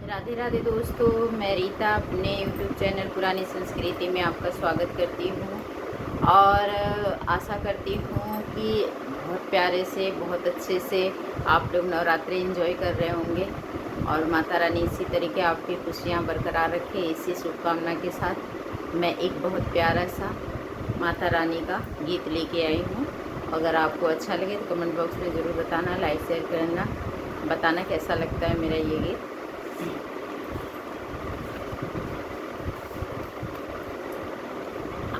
राधे राधे दोस्तों, मैं रीता अपने यूट्यूब चैनल पुरानी संस्कृति में आपका स्वागत करती हूँ और आशा करती हूँ कि बहुत प्यारे से बहुत अच्छे से आप लोग नवरात्रि एंजॉय कर रहे होंगे और माता रानी इसी तरीके आपकी खुशियाँ बरकरार रखे। इसी शुभकामना के साथ मैं एक बहुत प्यारा सा माता रानी का गीत लेके आई हूँ। अगर आपको अच्छा लगे तो कमेंट बॉक्स में ज़रूर बताना, लाइक शेयर करना, बताना कैसा लगता है मेरा ये गीत।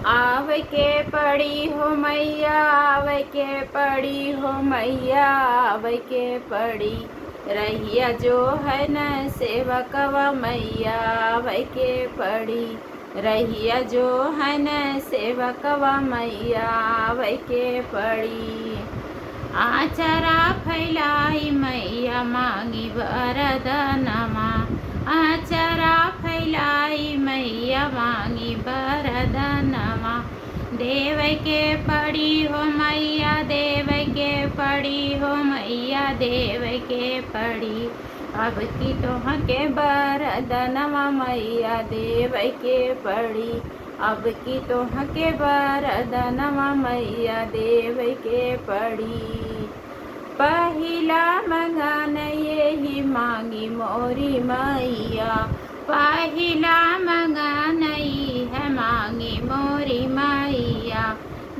आवे के पड़ी हो मैया, आवे के पड़ी हो मैया, आवे के पड़ी रहिया जो है न सेवकवा मैया, आवे के पड़ी रहिया जो है न सेवकवा मैया, आवे के पड़ी। आचरा फैलाई मैया मांगी वरदानमा, आचरा फैलाई मैया मांगी वरदानमा। देव के पड़ी हो मैया, देव के पड़ी हो मैया, देव के पड़ी अब की तोह के वरदानमा मैया, देव के पड़ी अब की तोह के वरदानमा मैया, देव के पड़ी। पहिला मंगान यही मांगी मोरी मैया, पहिला मंगान है मांगी मोरी मैया।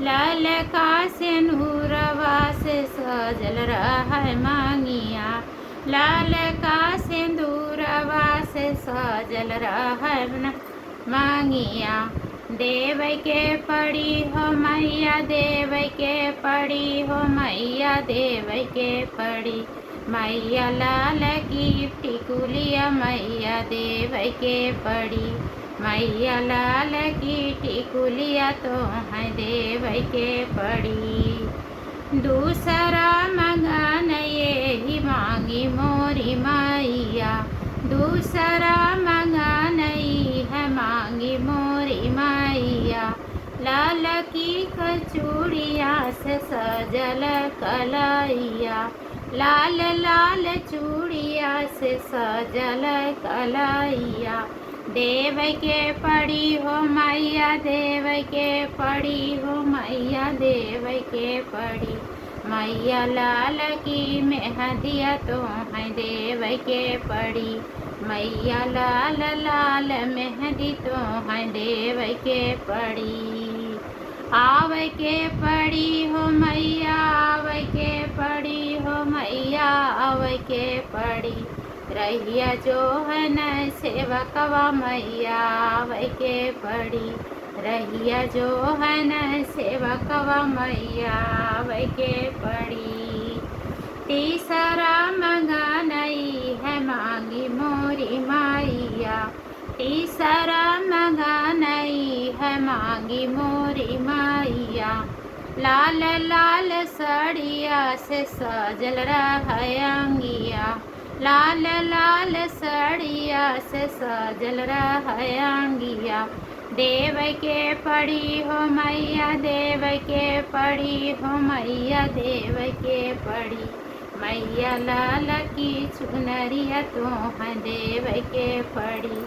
लाल का सिंदूरवा से सजल रहा मांगिया, लाल का सिंदूरवा से सजल रहा मांगिया। देव के पड़ी हो मैया, देव के पड़ी हो मैया, देव के पड़ी मैया। लाल की टिकुलिया मैया, देव के पड़ी मैया, लाल की टिकुलिया तो है देव के पड़ी। दूसरा मंगान यही मांगी मोरी मैया, दूसरा मंगान है मांगी मोरी मैया। लाल की कचूड़िया से सजल कलाइया, लाल लाल चूड़िया से सजल कलाइया। देव के पड़ी हो मैया, देव के पड़ी हो मैया, देव के पड़ी मैया। लाल की मेहंदिया तो है देव के पड़ी मैया, लाल लाल मेहंदी तो है देव के पड़ी। आव के पड़ी हो मैया, आव के पड़ी हो मैया, आव के पड़ी रहिया जो है न सेवकवा मैया, आव के पड़ी रहिया जो है न सेवकवा मैया, आव के पड़ी। तीसरा मंगान है मांगी मोरी मैया, तीसरा मंगान है मांगी मोरी मैया। लाल लाल साड़िया से सजल रहा अंगिया, लाल लाल साड़िया से सजल रहा अंगिया। देव के पड़ी हो मैया, देव के पड़ी हो मैया, देव के पड़ी मैया। लाल की चुनरिया तो है देव के पड़ी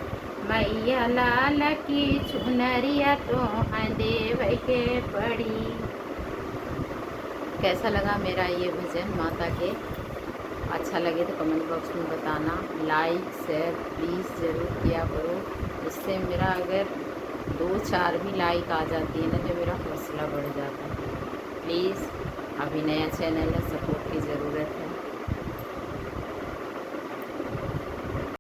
मैया, लाल की चुनरिया तो है देव के पड़ी। कैसा लगा मेरा ये भजन माता के? अच्छा लगे तो कमेंट बॉक्स में बताना, लाइक शेयर प्लीज़ ज़रूर किया करो। इससे मेरा अगर 2-4 भी लाइक आ जाती है ना तो मेरा हौसला बढ़ जाता है। प्लीज़, अभी नया चैनल है, सपोर्ट कीजिए।